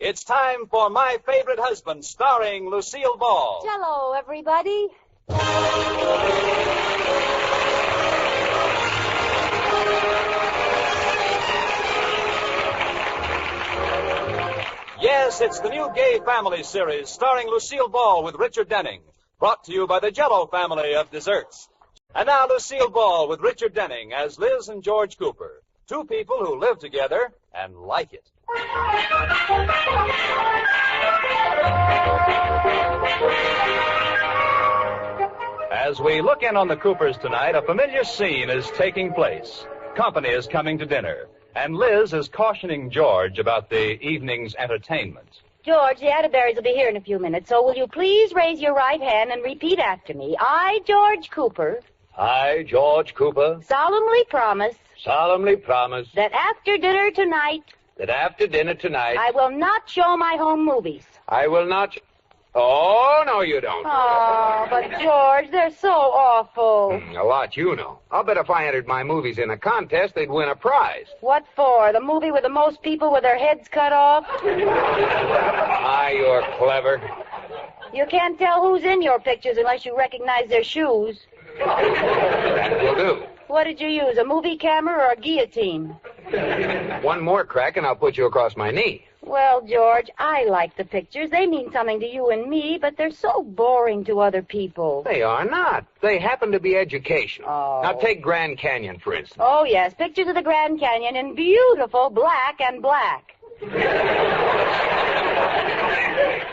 It's time for My Favorite Husband, starring Lucille Ball. Hello, everybody. Yes, it's the new Gay Family series starring Lucille Ball with Richard Denning, brought to you by the Jell-O family of desserts. And now Lucille Ball with Richard Denning as Liz and George Cooper, two people who live together and like it. As we look in on the Coopers tonight, a familiar scene is taking place. Company is coming to dinner, and Liz is cautioning George about the evening's entertainment. George, the Atterberries will be here in a few minutes, so will you please raise your right hand and repeat after me? I, George Cooper. I, George Cooper, Solemnly promise. solemnly promise That after dinner tonight, that after dinner tonight, I will not show my home movies. I will not... Oh, no, you don't. Oh, but George, they're so awful. A lot you know. I'll bet if I entered my movies in a contest, they'd win a prize. What for? The movie with the most people with their heads cut off? Ah, you're clever. You can't tell who's in your pictures unless you recognize their shoes. That will do. What did you use, a movie camera or a guillotine? One more crack and I'll put you across my knee. Well, George, I like the pictures. They mean something to you and me, but they're so boring to other people. They are not. They happen to be educational. Oh. Now take Grand Canyon, for instance. Oh, yes, pictures of the Grand Canyon in beautiful black and black.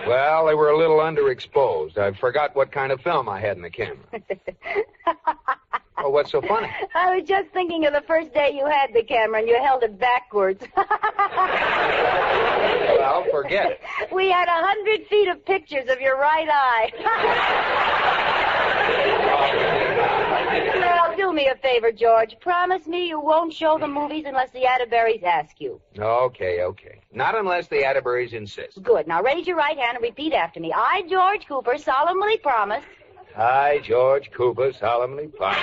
Well, they were a little underexposed. I forgot what kind of film I had in the camera. Oh, what's so funny? I was just thinking of the first day you had the camera and you held it backwards. Well, forget it. We had 100 feet of pictures of your right eye. Well, do me a favor, George. Promise me you won't show the movies unless the Atterberries ask you. Okay. Not unless the Atterberries insist. Good. Now raise your right hand and repeat after me. I, George Cooper, solemnly promise... I, George Cooper, solemnly promise.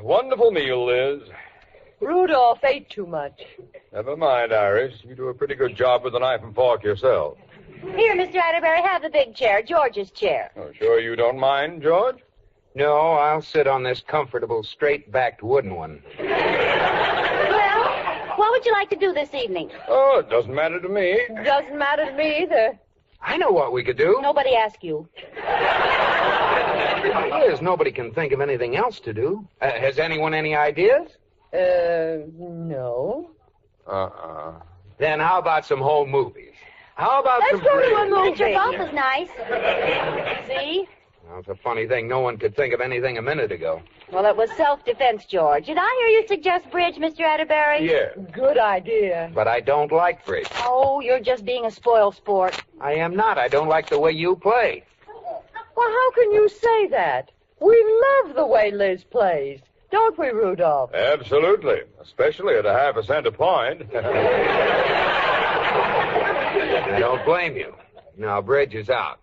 Wonderful meal, Liz. Rudolph ate too much. Never mind, Iris. You do a pretty good job with the knife and fork yourself. Here, Mr. Atterbury, have the big chair, George's chair. Oh, sure you don't mind, George? No, I'll sit on this comfortable, straight-backed wooden one. Well, what would you like to do this evening? Oh, it doesn't matter to me. Doesn't matter to me either. I know what we could do. Nobody asked you. Liz, nobody can think of anything else to do. Has anyone any ideas? No. Then how about some home movies? How about Let's some go to a bridge? movie. Picture golf is nice. See? Well, it's a funny thing. No one could think of anything a minute ago. Well, it was self-defense, George. Did I hear you suggest bridge, Mr. Atterbury? Yeah. Good idea. But I don't like bridge. Oh, you're just being a spoil sport. I am not. I don't like the way you play. Well, how can you say that? We love the way Liz plays. Don't we, Rudolph? Absolutely. Especially at a half a cent a point. I don't blame you. Now, bridge is out.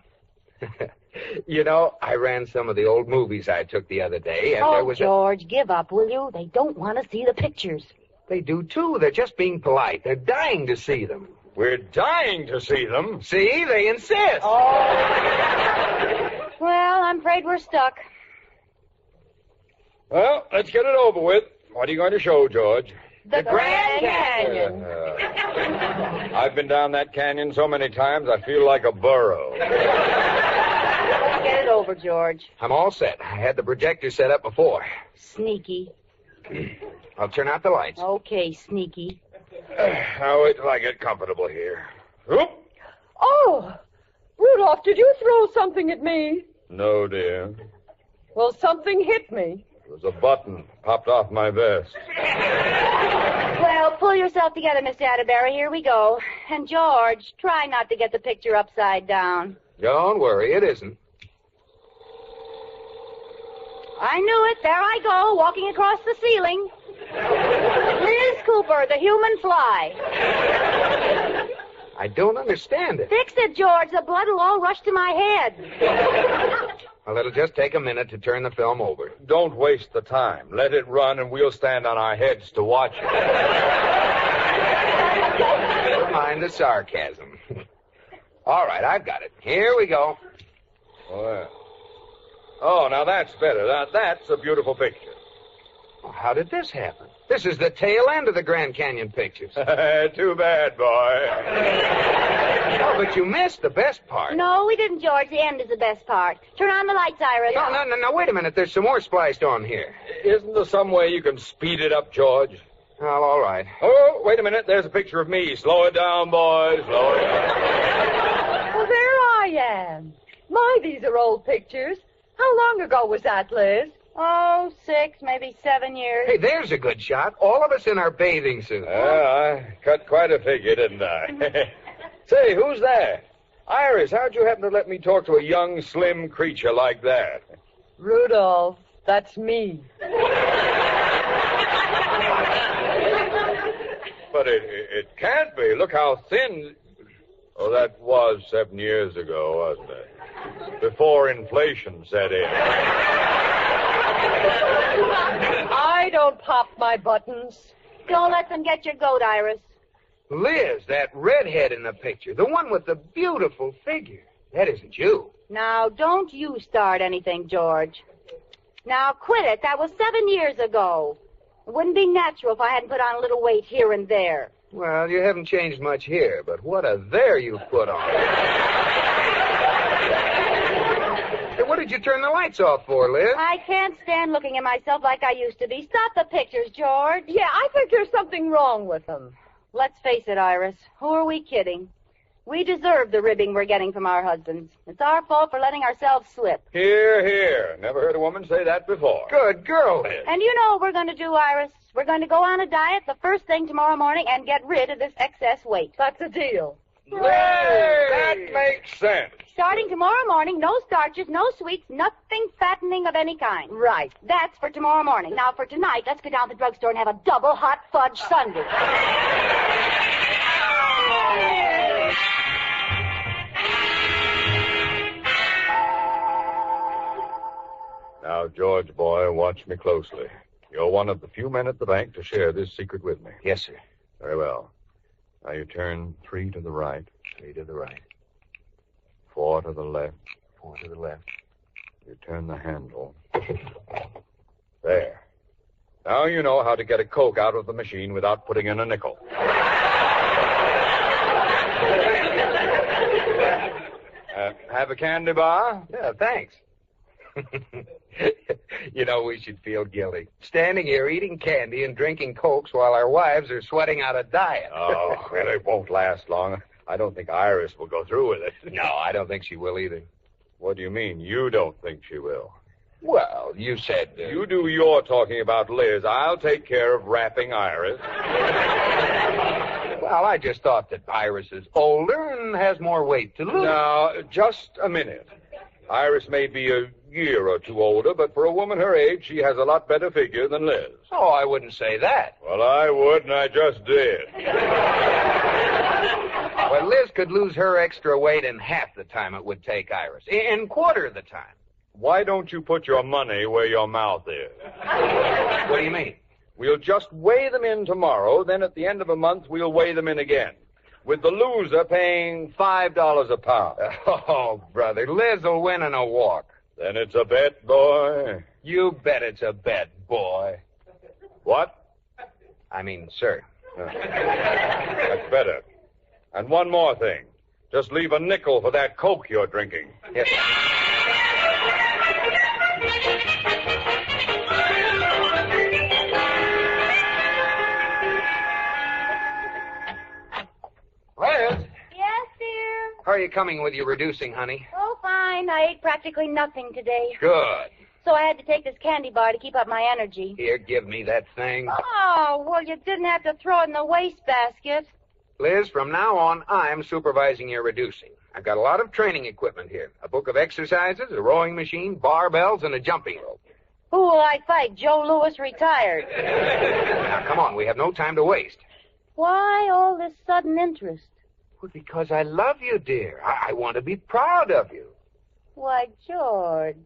You know, I ran some of the old movies I took the other day, and there was George, give up, will you? They don't want to see the pictures. They do, too. They're just being polite. They're dying to see them. We're dying to see them. See? They insist. Well, I'm afraid we're stuck. Well, let's get it over with. What are you going to show, George? The Grand Canyon. I've been down that canyon so many times, I feel like a burro. Let's get it over, George. I'm all set. I had the projector set up before. Sneaky. I'll turn out the lights. Okay, sneaky. Now wait till I get comfortable here. Oop! Oh, Rudolph, did you throw something at me? No, dear. Well, something hit me. It was a button popped off my vest. Well, pull yourself together, Mr. Atterbury. Here we go. And, George, try not to get the picture upside down. Don't worry, it isn't. I knew it. There I go, walking across the ceiling. Liz Cooper, the human fly. I don't understand it. Fix it, George. The blood will all rush to my head. Well, it'll just take a minute to turn the film over. Don't waste the time. Let it run, and we'll stand on our heads to watch it. Never mind the sarcasm. All right, I've got it. Here we go. Well. Oh, now that's better. Now, that's a beautiful picture. Well, how did this happen? This is the tail end of the Grand Canyon pictures. Too bad, boy. Oh, but you missed the best part. No, we didn't, George. The end is the best part. Turn on the lights, Iris. No, wait a minute. There's some more spliced on here. Isn't there some way you can speed it up, George? Well, all right. Oh, wait a minute. There's a picture of me. Slow it down, boys. Slow it down. Well, there I am. My, these are old pictures. How long ago was that, Liz? Oh, 6, maybe 7 years. Hey, there's a good shot. All of us in our bathing suits. I cut quite a figure, didn't I? Say, who's that? Iris, how'd you happen to let me talk to a young, slim creature like that? Rudolph, that's me. But it can't be. Look how thin. Oh, that was 7 years ago, wasn't it? Before inflation set in. I don't pop my buttons. Don't let them get your goat, Iris. Liz, that redhead in the picture, the one with the beautiful figure. That isn't you. Now, don't you start anything, George. Now, quit it. That was 7 years ago. It wouldn't be natural if I hadn't put on a little weight here and there. Well, you haven't changed much here, but what a there you've put on. Hey, what did you turn the lights off for, Liz? I can't stand looking at myself like I used to be. Stop the pictures, George. Yeah, I think there's something wrong with them. Let's face it, Iris. Who are we kidding? We deserve the ribbing we're getting from our husbands. It's our fault for letting ourselves slip. Here, here. Never heard a woman say that before. Good girl, Liz. And you know what we're going to do, Iris? We're going to go on a diet the first thing tomorrow morning and get rid of this excess weight. That's a deal. Liz, that makes sense. Starting tomorrow morning, no starches, no sweets, nothing fattening of any kind. Right. That's for tomorrow morning. Now, for tonight, let's go down to the drugstore and have a double hot fudge sundae. Now, George, boy, watch me closely. You're one of the few men at the bank to share this secret with me. Yes, sir. Very well. Now you turn 3 to the right. 3 to the right. 4 to the left. 4 to the left. You turn the handle. There. Now you know how to get a Coke out of the machine without putting in a nickel. Have a candy bar? Yeah, thanks. You know, we should feel guilty. Standing here eating candy and drinking Cokes while our wives are sweating out a diet. Oh, well, it won't last long. I don't think Iris will go through with it. No, I don't think she will either. What do you mean, you don't think she will? Well, you said... You do your talking about Liz. I'll take care of wrapping Iris. Well, I just thought that Iris is older and has more weight to lose. Now, just a minute. Iris may be a year or two older, but for a woman her age, she has a lot better figure than Liz. Oh, I wouldn't say that. Well, I would, and I just did. Well, Liz could lose her extra weight in half the time it would take Iris. In quarter the time. Why don't you put your money where your mouth is? What do you mean? We'll just weigh them in tomorrow, then at the end of a month, we'll weigh them in again. With the loser paying $5 a pound. Oh, brother, Liz will win in a walk. Then it's a bet, boy. You bet it's a bet, boy. What? I mean, sir. That's better. And one more thing. Just leave a nickel for that Coke you're drinking. Yes. Liz, Yes, dear. how are you coming with your reducing, honey? Oh, fine. I ate practically nothing today. Good. So I had to take this candy bar to keep up my energy. Here, give me that thing. Oh, well, you didn't have to throw it in the wastebasket. Liz, from now on, I'm supervising your reducing. I've got a lot of training equipment here. A book of exercises, a rowing machine, barbells, and a jumping rope. Who will I fight? Joe Louis retired. Now, come on, we have no time to waste. Why all this sudden interest? Well, because I love you, dear. I want to be proud of you. Why, George.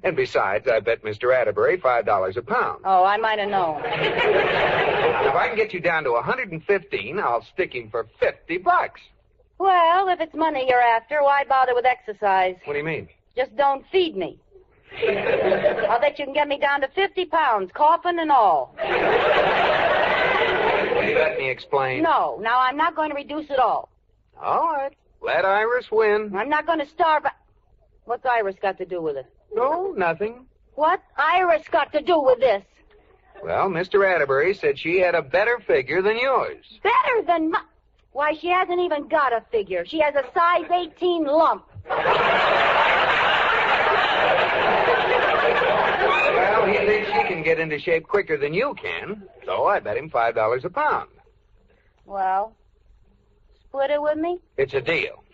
And besides, I bet Mr. Atterbury $5 a pound. Oh, I might have known. If I can get you down to 115, I'll stick him for $50. Well, if it's money you're after, why bother with exercise? What do you mean? Just don't feed me. I'll bet you can get me down to 50 pounds, coffin and all. Will you let me explain? No, now I'm not going to reduce at all. All right. Let Iris win. I'm not going to starve. What's Iris got to do with it? No, nothing. What Iris got to do with this? Well, Mr. Atterbury said she had a better figure than yours. Better than my... Why, she hasn't even got a figure. She has a size 18 lump. Well, he thinks she can get into shape quicker than you can, so I bet him $5 a pound. Well, split it with me? It's a deal.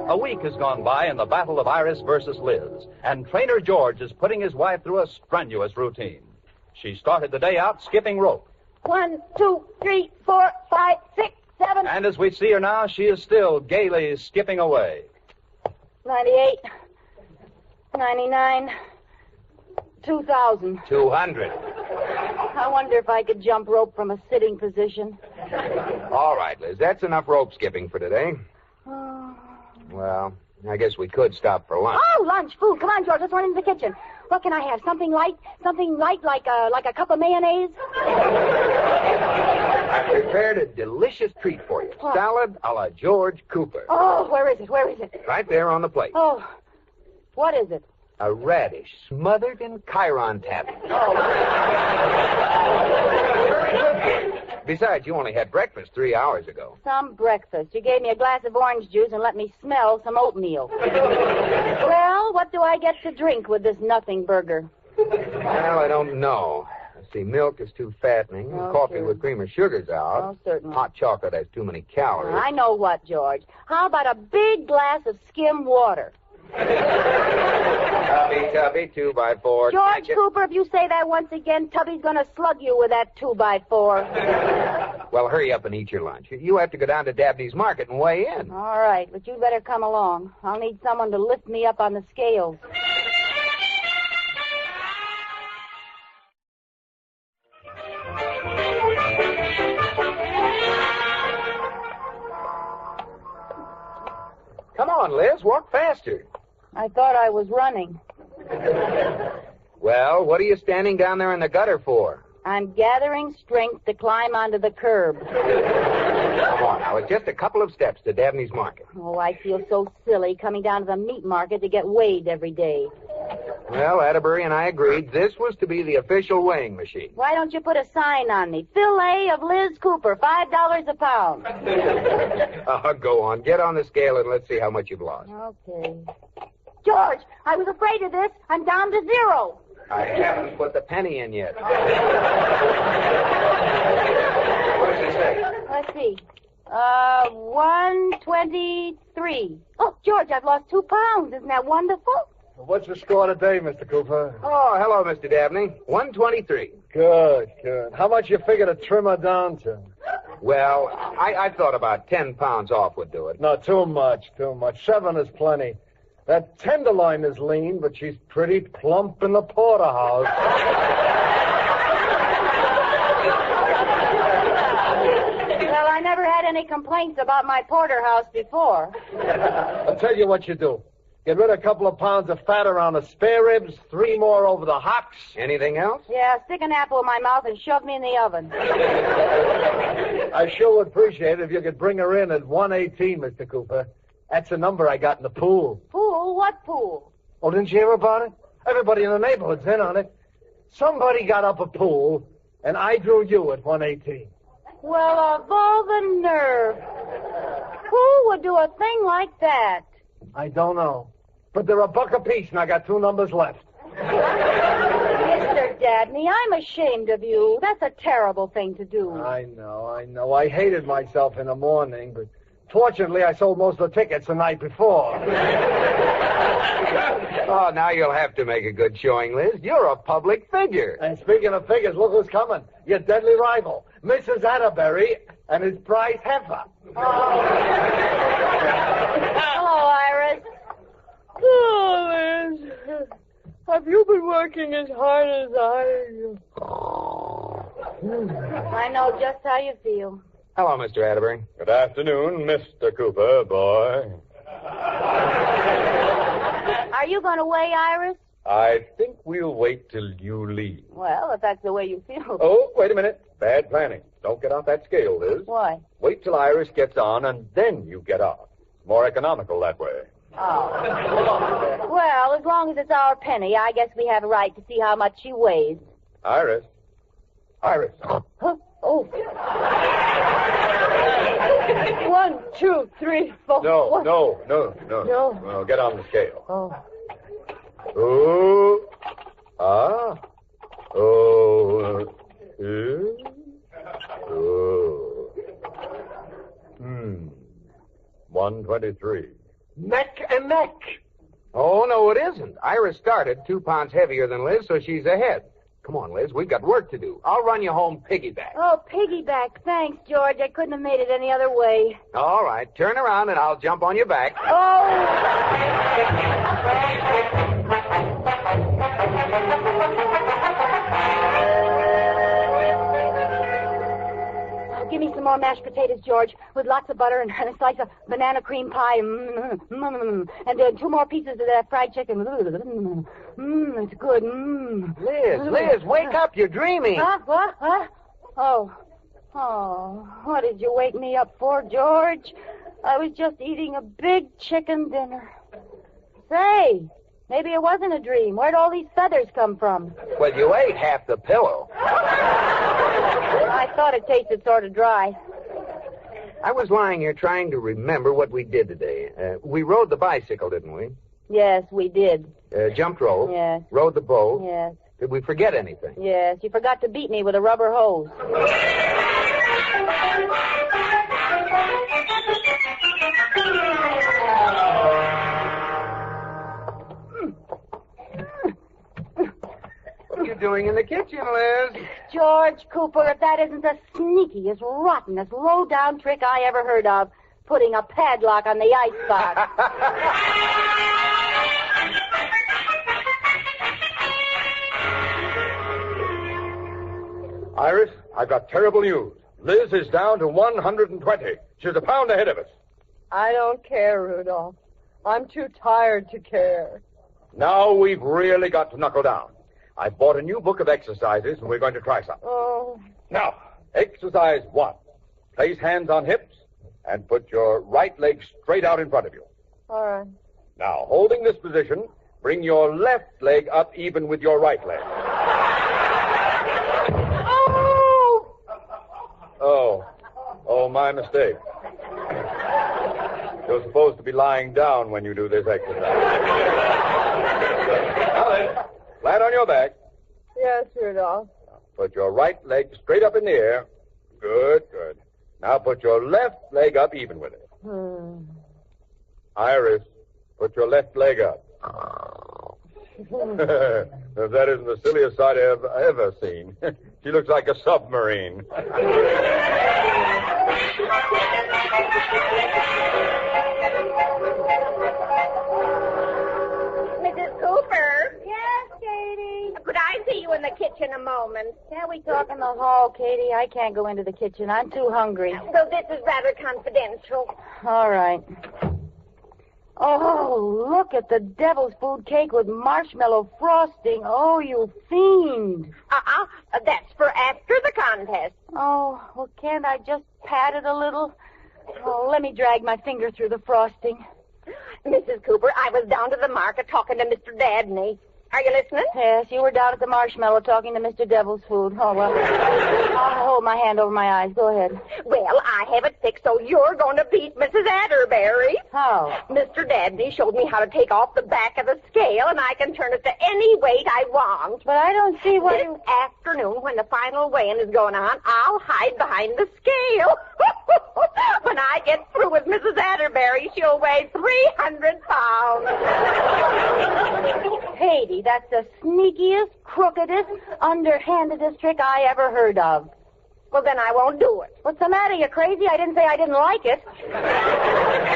A week has gone by in the battle of Iris versus Liz, and Trainer George is putting his wife through a strenuous routine. She started the day out skipping rope. 1, 2, 3, 4, 5, 6, 7. And as we see her now, she is still gaily skipping away. 98, 99, 2,000. 200. I wonder if I could jump rope from a sitting position. All right, Liz, that's enough rope skipping for today. Well, I guess we could stop for lunch. Oh, lunch, food. Come on, George, let's run into the kitchen. What can I have? Something light like a cup of mayonnaise? I prepared a delicious treat for you. What? Salad a la George Cooper. Oh, where is it? Where is it? Right there on the plate. Oh, what is it? A radish smothered in Chiron taffy. Oh. Besides, you only had breakfast 3 hours ago. Some breakfast. You gave me a glass of orange juice and let me smell some oatmeal. Well, what do I get to drink with this nothing burger? Well, I don't know. See, milk is too fattening. Oh, Coffee sure. with cream or sugar's out. Oh, certainly. Hot chocolate has too many calories. I know what, George. How about a big glass of skim water? Tubby, 2x4. George Cooper, if you say that once again, Tubby's going to slug you with that 2x4. Well, hurry up and eat your lunch. You have to go down to Dabney's Market and weigh in. All right, but you'd better come along. I'll need someone to lift me up on the scales. Come on, Liz, walk faster. I thought I was running. Well, what are you standing down there in the gutter for? I'm gathering strength to climb onto the curb. Come on now, it's just a couple of steps to Dabney's Market. Oh, I feel so silly coming down to the meat market to get weighed every day. Well, Atterbury and I agreed this was to be the official weighing machine. Why don't you put a sign on me? Fillet of Liz Cooper, $5 a pound. Go on, get on the scale and let's see how much you've lost. Okay. George, I was afraid of this. I'm down to 0. I haven't put the penny in yet. What does it say? Let's see. 123. Oh, George, I've lost 2 pounds. Isn't that wonderful? What's the score today, Mr. Cooper? Oh, hello, Mr. Dabney. 123. Good, good. How much you figure to trim her down to? Well, I thought about 10 pounds off would do it. No, too much. 7 is plenty. That tenderloin is lean, but she's pretty plump in the porterhouse. Well, I never had any complaints about my porterhouse before. I'll tell you what you do. Get rid of a couple of pounds of fat around the spare ribs, 3 more over the hocks. Anything else? Yeah, stick an apple in my mouth and shove me in the oven. I sure would appreciate it if you could bring her in at 118, Mr. Cooper. That's the number I got in the pool. Pool? What pool? Oh, didn't you hear about it? Everybody in the neighborhood's in on it. Somebody got up a pool, and I drew you at 118. Well, of all the nerve. Who would do a thing like that? I don't know. But they're a buck apiece, and I got 2 numbers left. Mr. Dabney, I'm ashamed of you. That's a terrible thing to do. I know. I hated myself in the morning, but fortunately I sold most of the tickets the night before. Oh, now you'll have to make a good showing, Liz. You're a public figure. And speaking of figures, look who's coming. Your deadly rival, Mrs. Atterbury and his prize heifer. Hello, Iris. Oh, Liz. Have you been working as hard as I know just how you feel. Hello, Mr. Atterbury. Good afternoon, Mr. Cooper, boy. Are you going to weigh, Iris? I think we'll wait till you leave. Well, if that's the way you feel. Oh, wait a minute. Bad planning. Don't get off that scale, Liz. Why? Wait till Iris gets on, and then you get off. More economical that way. Oh. Well, as long as it's our penny, I guess we have a right to see how much she weighs. Iris. Iris. Huh? Oh. 1, 2, 3, 4. No. No. Get on the scale. Oh. Oh. Ah. Oh. Oh. 123. Neck and neck. Oh, no, it isn't. Iris started 2 pounds heavier than Liz, so she's ahead. Come on, Liz. We've got work to do. I'll run you home piggyback. Oh, piggyback. Thanks, George. I couldn't have made it any other way. All right. Turn around and I'll jump on your back. Give me some more mashed potatoes, George, with lots of butter and a slice of banana cream pie. And 2 more pieces of that fried chicken. It's good. Liz, wake up. You're dreaming. Huh? What? Huh? Oh, what did you wake me up for, George? I was just eating a big chicken dinner. Say, maybe it wasn't a dream. Where'd all these feathers come from? Well, you ate half the pillow. I thought it tasted sort of dry. I was lying here trying to remember what we did today. We rode the bicycle, didn't we? Yes, we did. Jumped rope. Yes. Rode the boat. Yes. Did we forget anything? Yes, you forgot to beat me with a rubber hose. What are you doing in the kitchen, Liz? George Cooper, if that isn't the sneakiest, rottenest, low-down trick I ever heard of, putting a padlock on the icebox. Iris, I've got terrible news. Liz is down to 120. She's a pound ahead of us. I don't care, Rudolph. I'm too tired to care. Now we've really got to knuckle down. I bought a new book of exercises, and we're going to try some. Oh. Now, exercise 1. Place hands on hips and put your right leg straight out in front of you. All right. Now, holding this position, bring your left leg up even with your right leg. Oh, my mistake. You're supposed to be lying down when you do this exercise. Now then, flat on your back. Yes, Rudolph. Put your right leg straight up in the air. Good. Now put your left leg up even with it. Iris, put your left leg up. If that isn't the silliest sight I've ever seen. She looks like a submarine. Mrs. Cooper? Yes, Katie? Could I see you in the kitchen a moment? Can't we talk in the hall, Katie? I can't go into the kitchen. I'm too hungry. So this is rather confidential. All right. Oh, look at the devil's food cake with marshmallow frosting. Oh, you fiend. That's for after the contest. Oh, well, can't I just pat it a little? Oh, let me drag my finger through the frosting. Mrs. Cooper, I was down to the market talking to Mr. Dabney. Are you listening? Yes, you were down at the marshmallow talking to Mr. Devil's Food. Oh, well, I'll hold my hand over my eyes. Go ahead. Well, I have it fixed so you're going to beat Mrs. Atterbury. How? Mr. Dabney showed me how to take off the back of the scale, and I can turn it to any weight I want. But I don't see what... This afternoon, when the final weighing is going on, I'll hide behind the scale. When I get through, through with Mrs. Atterbury, she'll weigh 300 pounds. Katie, that's the sneakiest, crookedest, underhandedest trick I ever heard of. Well, then I won't do it. What's the matter? You crazy? I didn't say I didn't like it.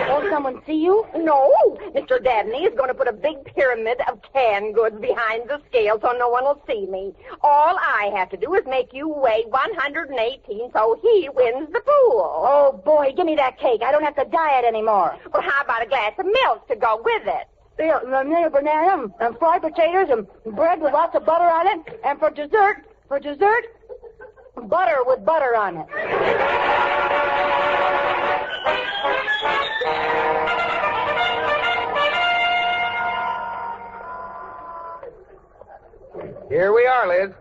Won't someone see you? No, Mr. Dabney is going to put a big pyramid of canned goods behind the scale so no one will see me. All I have to do is make you weigh 118 so he wins the pool. Oh, boy, give me that cake. I don't have to diet anymore. Well, how about a glass of milk to go with it? Yeah, a banana and fried potatoes and bread with lots of butter on it. And for dessert, butter with butter on it. Here we are, Liz.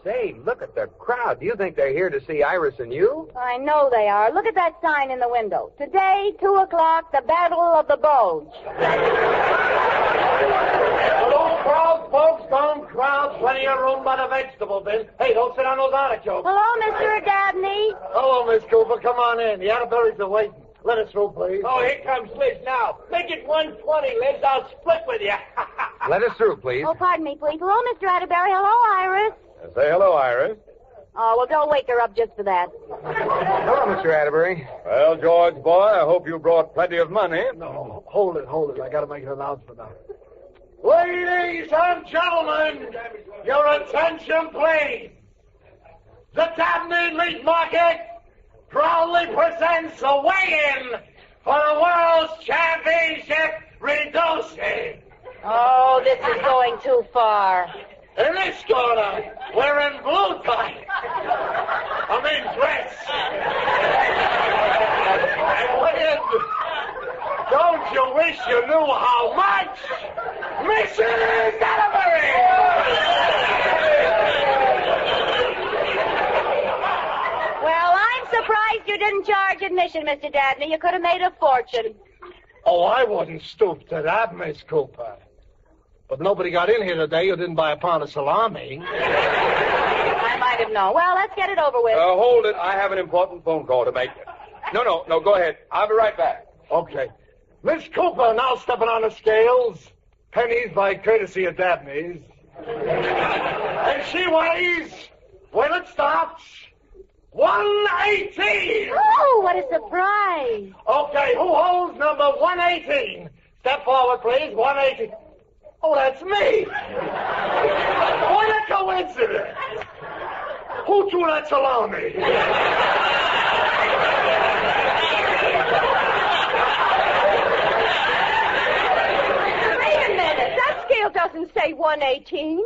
Say, look at the crowd. Do you think they're here to see Iris and you? I know they are. Look at that sign in the window. Today, 2 o'clock, the Battle of the Bulge. Hello, crowd, folks. Don't crowd. Plenty of room by the vegetable bin. Hey, don't sit on those artichokes. Hello, Mr. Dabney. Hello, Miss Cooper. Come on in. The Atterburys are waiting. Let us through, please. Oh, here comes Liz now. Make it 120, Liz. I'll split with you. Let us through, please. Oh, pardon me, please. Hello, Mr. Atterbury. Hello, Iris. Say hello, Iris. Oh, well, don't wake her up just for that. Hello, Mr. Atterbury. Well, George, boy, I hope you brought plenty of money. No, hold it. I got to make an announcement now. Ladies and gentlemen, your attention, please. The Dabney Meat Market proudly presents a weigh-in for the World's Championship Reducing. Oh, this is going too far. In this corner, we're in blue tie. Dress. And when, don't you wish you knew how much? Mrs. Atterbury! Well, I'm surprised you didn't charge admission, Mr. Dabney. You could have made a fortune. Oh, I wasn't stooped to that, Miss Cooper. But nobody got in here today who didn't buy a pound of salami. I might have known. Well, let's get it over with. Hold it. I have an important phone call to make. No, go ahead. I'll be right back. Okay. Miss Cooper now stepping on the scales. Pennies by courtesy of Dabney's. And she weighs, when it stops, 118. Oh, what a surprise. Okay, who holds number 118? Step forward, please. 118. Oh, that's me. What a coincidence. Who threw that salami? Wait a minute. That scale doesn't say 118.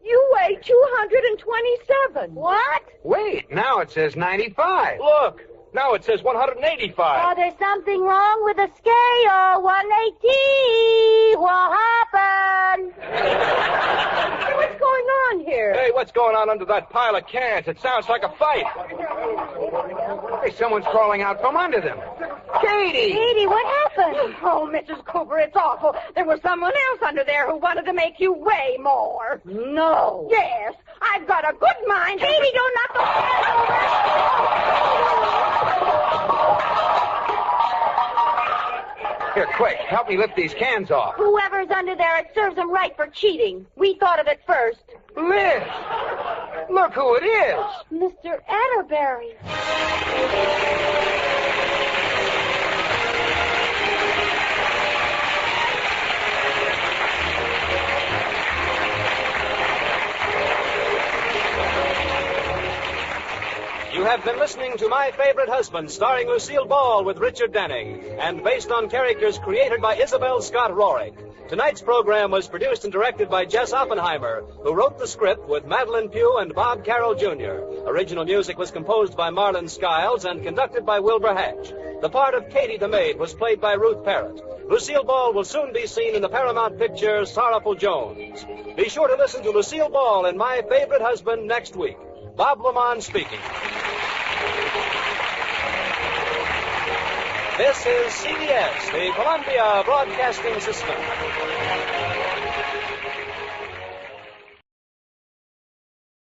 You weigh 227. What? Wait, now it says 95. Look, now it says 185. Oh, there's something wrong with the scale. 118. What happened? Hey, what's going on here? Hey, what's going on under that pile of cans? It sounds like a fight. Hey, someone's crawling out from under them. Katie! Katie, what happened? Oh, Mrs. Cooper, it's awful. There was someone else under there who wanted to make you weigh more. No. Yes, I've got a good mind. Katie, don't knock the cans over. Here, quick, help me lift these cans off. Whoever's under there, it serves them right for cheating. We thought of it first. Liz! Look who it is! Mr. Atterbury. You have been listening to My Favorite Husband, starring Lucille Ball with Richard Denning, and based on characters created by Isabel Scott Rorick. Tonight's program was produced and directed by Jess Oppenheimer, who wrote the script with Madeline Pugh and Bob Carroll Jr. Original music was composed by Marlon Skiles and conducted by Wilbur Hatch. The part of Katie the Maid was played by Ruth Parrott. Lucille Ball will soon be seen in the Paramount picture Sorrowful Jones. Be sure to listen to Lucille Ball in My Favorite Husband next week. Bob Lamont speaking. This is CBS, the Columbia Broadcasting System.